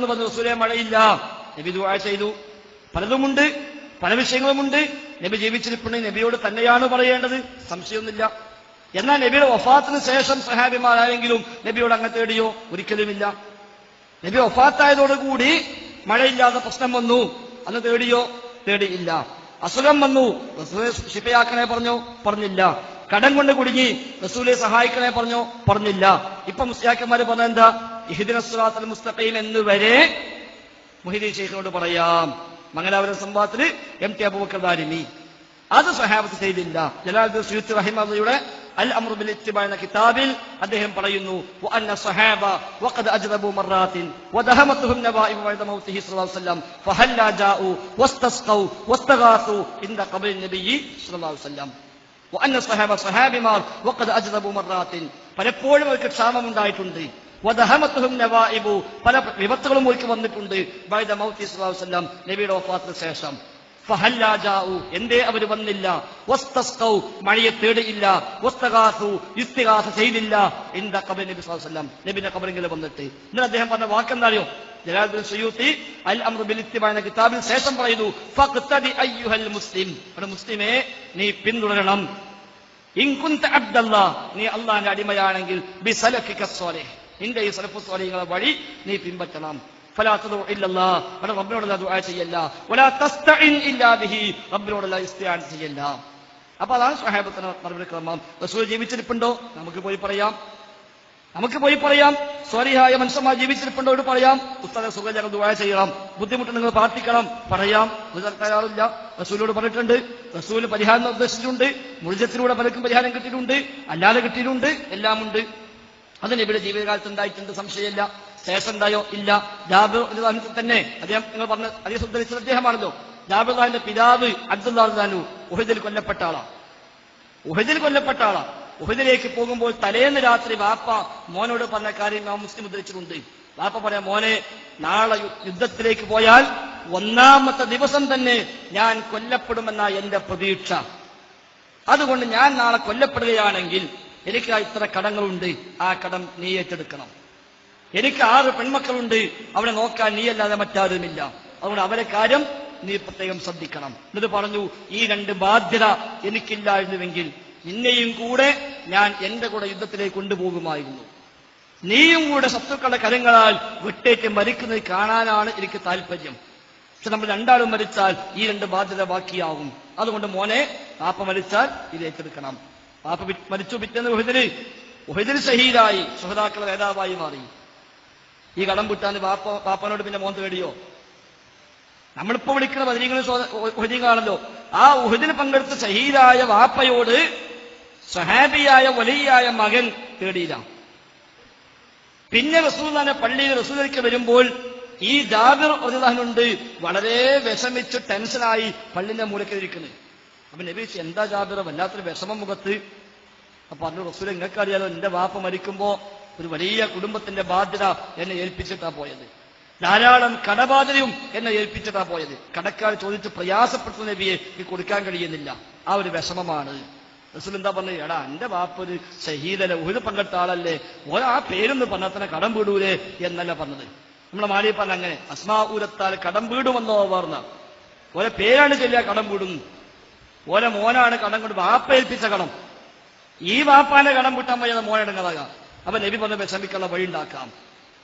വന്ന് പറഞ്ഞു റസൂലേ മഴയില്ല. നബി ദുആ ചെയ്തു. പലതുമുണ്ട്, പല വിഷയങ്ങളുമുണ്ട്. നബി ജീവിച്ചിരിപ്പുണ്ടെങ്കിൽ നബിയോട് തന്നെയാണ് പറയേണ്ടത്, സംശയമൊന്നുമില്ല. എന്നാൽ നബിയുടെ വഫാത്തിന് ശേഷം സഹാബിമാരാരെങ്കിലും നബിയോട് അങ്ങനെ തേടിയോ? ഒരിക്കലുമില്ല. നബി വഫാത്തായതോടുകൂടി മഴയില്ലാത്ത പ്രശ്നം വന്നു, അന്ന് തേടിയോ? തേടിയില്ല. അസുഖം വന്നു, റസൂലെ ശിഫയാക്കണേ പറഞ്ഞോ? പറഞ്ഞില്ല. കടം കൊണ്ട് കുടുങ്ങി, റസൂലെ സഹായിക്കണേ പറഞ്ഞോ? പറഞ്ഞില്ല. ഇപ്പൊ മുസ്ലിയാക്കന്മാര് പറഞ്ഞ എന്താ? ഇഹ്ദിനസ് സിറാത്തൽ മുസ്തഖീം എന്ന് വരെ മുഹീദ്ദീൻ ശൈഖിനോട് പറയാം. മംഗലാപുരം സംവാദത്തില് എം.ടി. അബൂബക്കർ ദാരിമി അത് സ്വഹാബത്ത് ചെയ്തില്ല. ജലാലുദ്ദീൻ സുയൂത്തി റഹിമഹുള്ളയുടെ അൽ അംറു ബിൽ ഇത്തിബാ എന്ന കിതാബിൽ അദ്ദേഹം പറയുന്നു, വഅന്ന സ്വഹാബ വഖദ് അജ്റബു മറാത്തിൻ വദഹമതുഹും നവാഇബ ബഅദ മൗതിഹി സ്വല്ലല്ലാഹു അലൈഹി വസല്ലം ഫഹല്ലാ ജാഉ വസ്തസ്ഖൗ വസ്തഗാസു ഇൻദ ഖബ്രി നബിയ്യി സ്വല്ലല്ലാഹു അലൈഹി വസല്ലം. വഅന്ന സ്വഹാബ സ്വഹാബിമാർ വഖദ് അജ്റബു മറാത്തിൻ പലപ്പോഴും അവർക്ക് ക്ഷാമമുണ്ടായിട്ടുണ്ട്. വദഹമതുഹും നവാഇബു പല വിപത്തുകളും അവർക്ക് വന്നിട്ടുണ്ട്. ബഅദ മൗതിഹി സ്വല്ലല്ലാഹു അലൈഹി വസല്ലം നബിയുടെ വഫാത്തിന് ശേഷം. ഫഹല്ലാ ജാഉ എന്തേ അവർ വന്നില്ല? വസ്തസ്ഖൗ മഴയെ തേടിയില്ല. വസ്തഗാസു ഇസ്തിഗാസ ചെയ്തില്ല. ഇൻദ ഖബ്രി നബി സ്വല്ലല്ലാഹു അലൈഹി വസല്ലം നബിയുടെ ഖബറിൽ വന്നിട്ട്. എന്നിട്ട് അദ്ദേഹം പറഞ്ഞ വാക്കെന്താറിയോ? ജലാലുദ്ദീൻ സുയൂത്തി അൽ അംറു ബിൽ ഇത്തിബാ എന്ന കിതാബിൽ ശേഷം പറയുന്നു, ഫഖ്തദി അയ്യുഹൽ മുസ്ലിം, അവിടെ മുസ്ലിമേ നീ പിന്തുടരണം. ഇൻ കുൻത അബ്ദല്ലാഹ്, നീ അല്ലാഹുവിന്റെ അടിമയാണെങ്കിൽ ബിസലഫിക സ്വാലിഹ്, നിന്റെ ഈ സലഫു സ്വാലിഹ്കളുടെ വഴി നീ പിൻപറ്റണം. ഫലാ തദഉ ഇല്ലല്ലാഹ്, അവിടെ റബ്ബിനോട് ദുആ ചെയ്യല്ല. വലാ തസ്തഇൻ ഇല്ലാ ബിഹി, റബ്ബിനോട് ഇസ്തിആൻ ചെയ്യല്ല. അപ്പൊ അതാണ് സ്വഹാബത്തിന്റെ മറുപടി ക്രമം. റസൂൽ ജീവിച്ചിരിപ്പുണ്ടോ? നമുക്ക് പോയി പറയാം. സ്വാലിഹായ മനുഷ്യന്മാർ ജീവിച്ചിരിപ്പുണ്ടോ? പറയാം. ഉസ്താദെ സുഖം, ഞങ്ങൾ ദുആ ചെയ്യണം, ബുദ്ധിമുട്ട് നിങ്ങൾ പ്രാർത്ഥിക്കണം, പറയാം. തയ്യാറില്ല. റസൂലിനോട് പറഞ്ഞിട്ടുണ്ട്, റസൂല് പരിഹാരം നിർദ്ദേശിച്ചിട്ടുണ്ട്. മുഴുജത്തിലൂടെ പലർക്കും പരിഹാരം കിട്ടിയിട്ടുണ്ട്, അല്ലാതെ കിട്ടിയിട്ടുണ്ട്, എല്ലാം ഉണ്ട്. അത് നബിയുടെ ജീവിതകാലത്ത് ഉണ്ടായിട്ടുണ്ട്, സംശയമില്ല. ശേഷം ഉണ്ടായോ? ഇല്ല. ജാബിർ തന്നെ അദ്ദേഹം നിങ്ങൾ പറഞ്ഞ അതേ ഉദ്ധരിച്ചത് അദ്ദേഹമാണല്ലോ. ജാബിറിന്റെ പിതാവ് അബ്ദുല്ലാഹു ഉഹദിൽ കൊല്ലപ്പെട്ട ആളാണ്. ഉഹദിലേക്ക് പോകുമ്പോൾ തലേന്ന് രാത്രി വാപ്പ മോനോട് പറഞ്ഞ കാര്യം നാം മുസ്ലിം ഉദ്ധരിച്ചിട്ടുണ്ട്. വാപ്പ പറയാം, മോനെ നാളെ യുദ്ധത്തിലേക്ക് പോയാൽ ഒന്നാമത്തെ ദിവസം തന്നെ ഞാൻ കൊല്ലപ്പെടുമെന്ന എന്റെ പ്രതീക്ഷ. അതുകൊണ്ട് ഞാൻ നാളെ കൊല്ലപ്പെടുകയാണെങ്കിൽ എനിക്ക് ഇത്ര കടങ്ങളുണ്ട്, ആ കടം നീ ഏറ്റെടുക്കണം. എനിക്ക് 6 പെൺമക്കളുണ്ട്, അവരെ നോക്കാൻ നീയല്ലാതെ മറ്റാരുമില്ല. അതുകൊണ്ട് അവരെ കാര്യം നീ പ്രത്യേകം ശ്രദ്ധിക്കണം. എന്നിട്ട് പറഞ്ഞു, ഈ 2 ബാധ്യത എനിക്കില്ലായിരുന്നുവെങ്കിൽ നിന്നെയും കൂടെ ഞാൻ എന്റെ കൂടെ യുദ്ധത്തിലേക്ക് കൊണ്ടുപോകുമായിരുന്നു. നീയും കൂടെ ശത്രുക്കളുടെ കരങ്ങളാൽ വിട്ടേറ്റ് മരിക്കുന്നത് കാണാനാണ് എനിക്ക് താല്പര്യം. പക്ഷെ നമ്മൾ രണ്ടാളും മരിച്ചാൽ ഈ 2 ബാധ്യത ബാക്കിയാവും. അതുകൊണ്ട് മോനെ, പാപ്പ മരിച്ചാൽ ഇത് ഏറ്റെടുക്കണം. പാപ്പ മരിച്ചു. പിറ്റേന്ന് ഉഹദിൽ ഷഹീദായി, ശുഹദാക്കളുടെ നേതാവായി മാറി. ഈ കടം വിട്ടാൻ പാപ്പനോട് പിന്നെ മോൻ തേടിയോ? നമ്മളിപ്പോ വിളിക്കുന്ന ഉഹദീങ്ങളാണല്ലോ. ആ ഉഹദിൽ പങ്കെടുത്ത ഷഹീദായ വാപ്പയോട് സഹാബിയായ വലിയായ മകൻ തേടിയില്ല. പിന്നെ റസൂലുള്ളാഹിന്റെ പള്ളിയിൽ റസൂലിലേക്ക് വരുമ്പോൾ ഈ ജാബിർ റളിയല്ലാഹുണ്ട് വളരെ വിഷമിച്ച് ടെൻഷനായി പള്ളിന്റെ മൂലയ്ക്ക് ഇരിക്കുന്നത്. അപ്പൊ നബി എന്താ ജാബിർ, വല്ലാത്തൊരു വിഷമം മുഖത്ത്. അപ്പൊ പറഞ്ഞു, റസൂൽ നിങ്ങൾക്കറിയാലോ, എന്റെ വാപ്പ മരിക്കുമ്പോ ഒരു വലിയ കുടുംബത്തിന്റെ ബാധ്യത എന്നെ ഏൽപ്പിച്ചിട്ടാ പോയത്. ധാരാളം കടബാധ്യതയും എന്നെ ഏൽപ്പിച്ചിട്ടാ പോയത്. കടക്കാർ ചോദിച്ച് പ്രയാസപ്പെടുത്തുന്ന നബിയെ കൊടുക്കാൻ കഴിയുന്നില്ല. ആ ഒരു വിഷമമാണ്. റസൂൽ എന്താ പറഞ്ഞത്? എടാ, എന്റെ വാപ്പ ഒരു ഷഹീദല്ലേ, ഉഹദ് പങ്കെടുത്ത ആളല്ലേ, ആ പേരൊന്ന് പറഞ്ഞാൽ തന്നെ കടം വീടൂലേ എന്നല്ല പറഞ്ഞത്. നമ്മളെ മാലി പറഞ്ഞ അങ്ങനെ അസ്മാഉരത്താൽ കടം വീടുമെന്നോ പറഞ്ഞ ഓരോ പേരാണ് ചൊല്ലിയ കടം വീടുന്നു. ഓരോ മോനാണ് കടം കൊണ്ട് വാപ്പ ഏൽപ്പിച്ച കടം. ഈ വാപ്പാന്റെ കടം വിട്ടാൻ വയ്യാതെ മോനടങ്ങാകാം. അപ്പൊ നബി പറഞ്ഞ വിഷമിക്കുള്ള വഴി ഉണ്ടാക്കാം.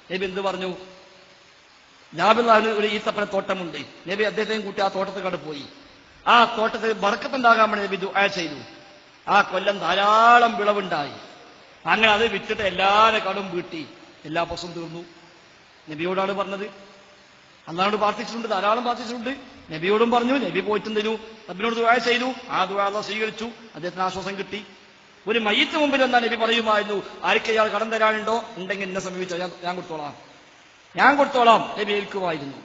നബി എന്ത് പറഞ്ഞു? ജാബിറിന് ഒരു ഈത്തപ്പന തോട്ടമുണ്ട്. നബി അദ്ദേഹത്തെയും കൂട്ടി ആ തോട്ടത്തിൽ കട പോയി. ആ തോട്ടത്തിൽ ബർക്കത്തുണ്ടാകാൻ വേണ്ടി നബി ദുആ ചെയ്തു. ആ കൊല്ലം ധാരാളം വിളവുണ്ടായി. അങ്ങനെ അത് വിറ്റിട്ട് എല്ലാവരുടെ കടവും വീട്ടി, എല്ലാ പ്രശ്നവും തീർന്നു. നബിയോടാണ് പറഞ്ഞത്. അള്ളാഹുവോട് പ്രാർത്ഥിച്ചിട്ടുണ്ട്, ധാരാളം പ്രാർത്ഥിച്ചിട്ടുണ്ട്. നബിയോടും പറഞ്ഞു. നബി പോയിട്ടും തരൂ, റബ്ബിനോട് ദുആ ചെയ്തു. ആ ദുആ അല്ലാഹു സ്വീകരിച്ചു. അദ്ദേഹത്തിന് ആശ്വാസം കിട്ടി. ഒരു മയ്യിത്ത് മുമ്പിൽ വന്നാൽ നബി പറയുമായിരുന്നു, ആർക്ക് ഇയാൾ കടം തരാനുണ്ടോ? ഉണ്ടെങ്കിൽ എന്നെ സമീപിച്ചോ, ഞാൻ കൊടുത്തോളാം. നബി ഏൽക്കുമായിരുന്നു.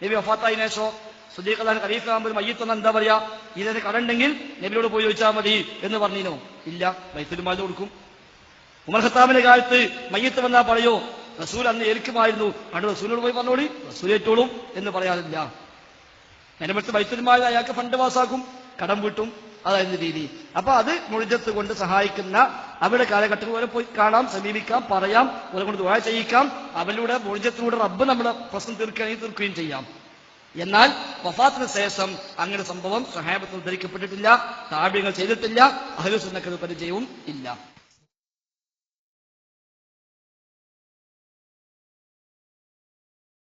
നബി വഫാത്തായതിനു ശേഷം സിദ്ദീഖ് റളിയല്ലാഹു അൻഹു ഖലീഫാകുമ്പോൾ മയ്യിത്ത് വന്നാൽ എന്താ പറയാ? ഇതിന് കടമുണ്ടെങ്കിൽ നബിയോട് പോയി ചോദിച്ചാൽ മതി എന്ന് പറഞ്ഞിനോ? ഇല്ല, ബൈത്തുൽ മാൽ കൊടുക്കും. ഉമർ ഖത്താബിന്റെ കാലത്ത് മയ്യിത്ത് വന്നാൽ പറയോ? റസൂൽ അന്ന് ഏൽക്കുമായിരുന്നു. അവിടെ റസൂലിനോട് പോയി പറഞ്ഞോളി, റസൂൽ ഏറ്റോളും എന്ന് പറയാറില്ല. നേരെ മറിച്ച് ബൈത്തുൽ മാൽ അയാൾക്ക് ഫണ്ട് പാസ്സാക്കും, കടം വീട്ടും. അതായത് രീതി. അപ്പൊ അത് മുഴുജത്ത് കൊണ്ട് സഹായിക്കുന്ന അവരുടെ കാലഘട്ടത്തിൽ ഓരോ പോയി കാണാം, സമീപിക്കാം, പറയാം, ഓരോ കൊണ്ട് ദുആ ചെയ്യിക്കാം. അവരുടെ മുഴുജത്തിലൂടെ റബ്ബ് നമ്മുടെ പ്രശ്നം തീർക്കുകയാണെങ്കിൽ തീർക്കുകയും ചെയ്യാം. എന്നാൽ വഫാത്തിന് ശേഷം അങ്ങനെ സംഭവം സ്വഹാബത്ത് ഉദ്ധരിക്കപ്പെട്ടിട്ടില്ല, താബിഈങ്ങൾ ചെയ്തിട്ടില്ല, അഹ്ലുസുന്നക്ക് പരിചയവും ഇല്ല.